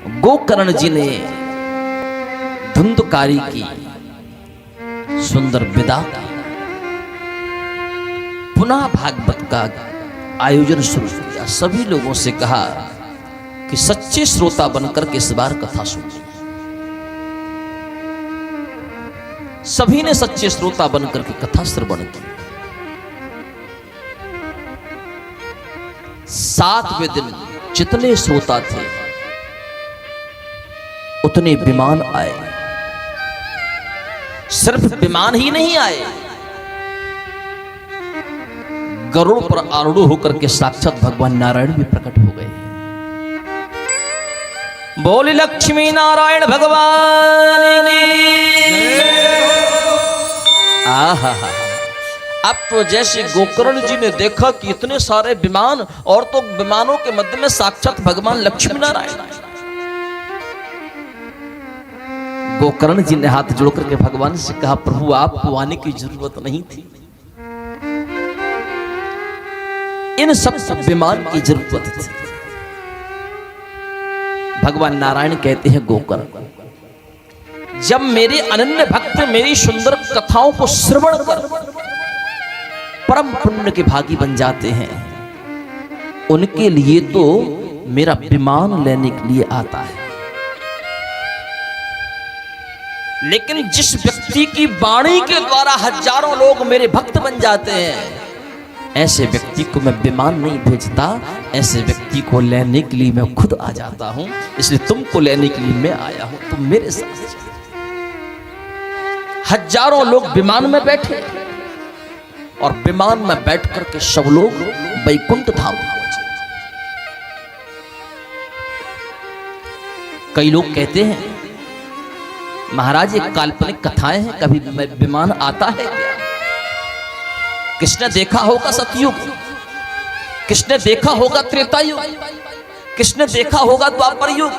गोकर्ण जी ने धुंधकारी की सुंदर विदा की। पुनः भागवत का आयोजन शुरू किया। सभी लोगों से कहा कि सच्चे श्रोता बनकर के इस बार कथा सुनिए। सभी ने सच्चे श्रोता बनकर के कथा श्रवण की। 7वें दिन जितने श्रोता थे उतने विमान आए। सिर्फ विमान ही नहीं आए, गरुड़ पर आरूढ़ होकर के साक्षात भगवान नारायण भी प्रकट हो गए। बोली लक्ष्मी नारायण भगवान आहा। अब तो जैसे गोकर्ण जी ने देखा कि इतने सारे विमान, और तो विमानों के मध्य में साक्षात भगवान लक्ष्मी नारायण। गोकर्ण जी ने हाथ जोड़ करके भगवान से कहा, प्रभु आपको आने की जरूरत नहीं थी, इन सब विमान की जरूरत थी। भगवान नारायण कहते हैं, गोकर्ण जब मेरे अनन्य भक्त मेरी सुंदर कथाओं को श्रवण कर परम पुण्य के भागी बन जाते हैं, उनके लिए तो मेरा विमान लेने के लिए आता है। लेकिन जिस व्यक्ति की वाणी के द्वारा हजारों लोग मेरे भक्त बन जाते हैं, ऐसे व्यक्ति को मैं विमान नहीं भेजता, ऐसे व्यक्ति को लेने के लिए मैं खुद आ जाता हूं। इसलिए तुमको लेने के लिए मैं आया हूं, तुम मेरे साथ चलो। हजारों लोग विमान में बैठे और विमान में बैठ करके सब लोग वैकुंठ धाम पहुंचे। कई लोग कहते हैं, महाराज ये काल्पनिक कथाएं हैं, कभी विमान आता है क्या? किसने देखा होगा सतयुग, किसने देखा होगा त्रेता युग, किसने देखा होगा द्वापर युग?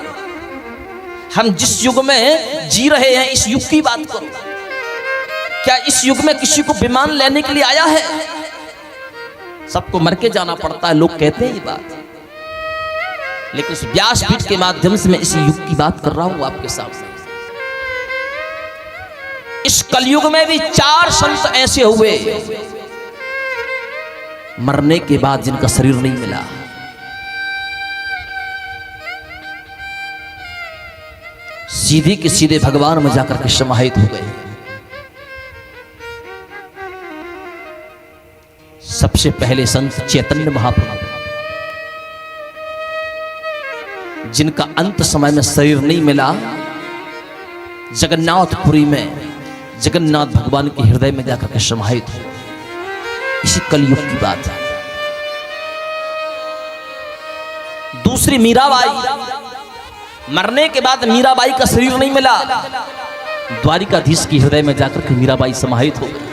हम जिस युग में जी रहे हैं, इस युग की बात करो। क्या इस युग में किसी को विमान लेने के लिए आया है? सबको मर के जाना पड़ता है, लोग कहते हैं ये बात। लेकिन इस व्यासपीठ के माध्यम से मैं इसी युग की बात कर रहा हूं आपके सामने। इस कलयुग में भी 4 संत ऐसे हुए मरने के बाद जिनका शरीर नहीं मिला। सीधे के सीधे भगवान में जाकर के समाहित हो गए। सबसे पहले संत चैतन्य महाप्रभु, जिनका अंत समय में शरीर नहीं मिला, जगन्नाथपुरी में जगन्नाथ भगवान के हृदय में जाकर के समाहित हो। इसी कलयुग की बात है। दूसरी मीराबाई, मरने के बाद मीराबाई का शरीर नहीं मिला, द्वारिकाधीश के हृदय में जाकर के मीराबाई समाहित हो गई।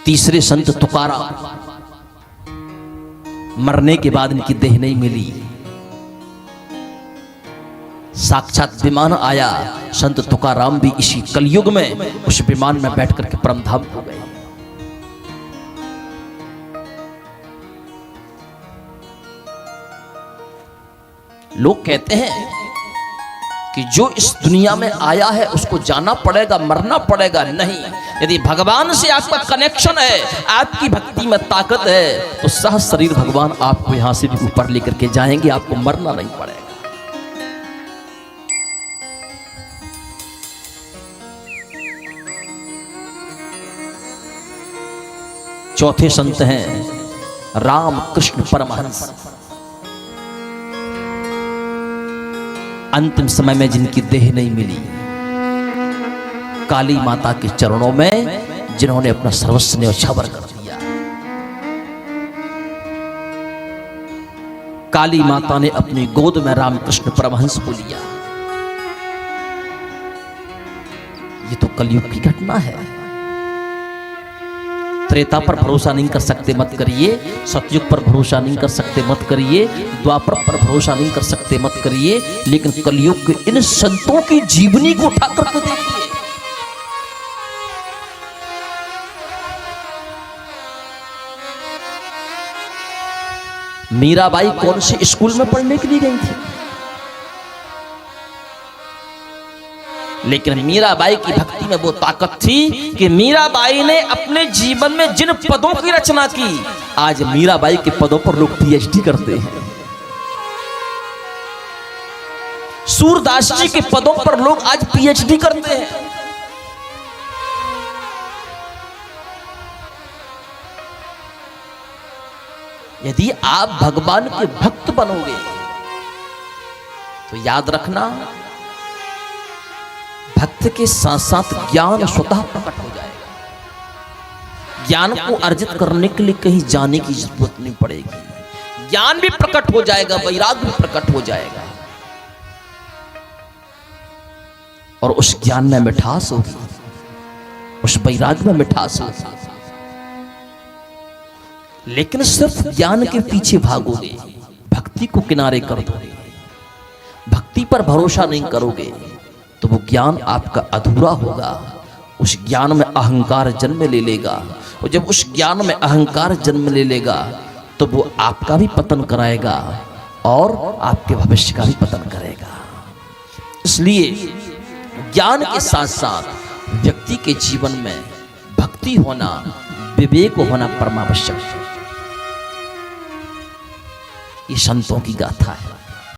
तीसरे संत तुकाराम, मरने के बाद इनकी देह नहीं मिली, साक्षात विमान आया। संत तुकाराम भी इसी कलयुग में उस विमान में बैठ करके परम धाम हो गए। लोग कहते हैं कि जो इस दुनिया में आया है उसको जाना पड़ेगा, मरना पड़ेगा। नहीं, यदि भगवान से आपका कनेक्शन है, आपकी भक्ति में ताकत है, तो सह शरीर भगवान आपको यहां से भी ऊपर लेकर के जाएंगे, आपको मरना नहीं पड़ेगा। चौथे संत हैं रामकृष्ण परमहंस। अंतिम समय में जिनकी देह नहीं मिली, काली माता के चरणों में जिन्होंने अपना सर्वस्व न्यौछावर कर दिया। काली माता ने अपनी गोद में रामकृष्ण परमहंस को लिया। ये तो कलयुग की घटना है। त्रेता पर भरोसा नहीं कर सकते, मत करिए। सतयुग पर भरोसा नहीं कर सकते, मत करिए। द्वापर पर भरोसा नहीं कर सकते, मत करिए। लेकिन कलयुग के इन संतों की जीवनी को उठा करके देखिए। मीराबाई कौन से स्कूल में पढ़ने के लिए गई थी, लेकिन मीराबाई की भक्ति में वो ताकत थी कि मीराबाई ने अपने जीवन में जिन पदों की रचना की, आज मीराबाई के पदों पर लोग पीएचडी करते हैं। सूरदास जी के पदों पर लोग आज पीएचडी करते हैं। यदि आप भगवान के भक्त बनोगे तो याद रखना, भक्त के साथ साथ ज्ञान स्वतः प्रकट हो जाएगा। ज्ञान को अर्जित करने के लिए कहीं जाने की जरूरत नहीं पड़ेगी। ज्ञान भी प्रकट हो जाएगा, वैराग्य भी प्रकट हो जाएगा, और उस ज्ञान में मिठास होगी, उस वैराग्य में मिठास होगी। लेकिन सिर्फ ज्ञान के पीछे भागोगे, भक्ति को किनारे कर दोगे, भक्ति पर भरोसा नहीं करोगे, तो वो ज्ञान आपका अधूरा होगा। उस ज्ञान में अहंकार जन्म ले लेगा, और जब उस ज्ञान में अहंकार जन्म ले लेगा तो वो आपका भी पतन कराएगा और आपके भविष्य का भी पतन करेगा। इसलिए ज्ञान के साथ साथ व्यक्ति के जीवन में भक्ति होना, विवेक होना परमावश्यक है। ये संतों की गाथा है।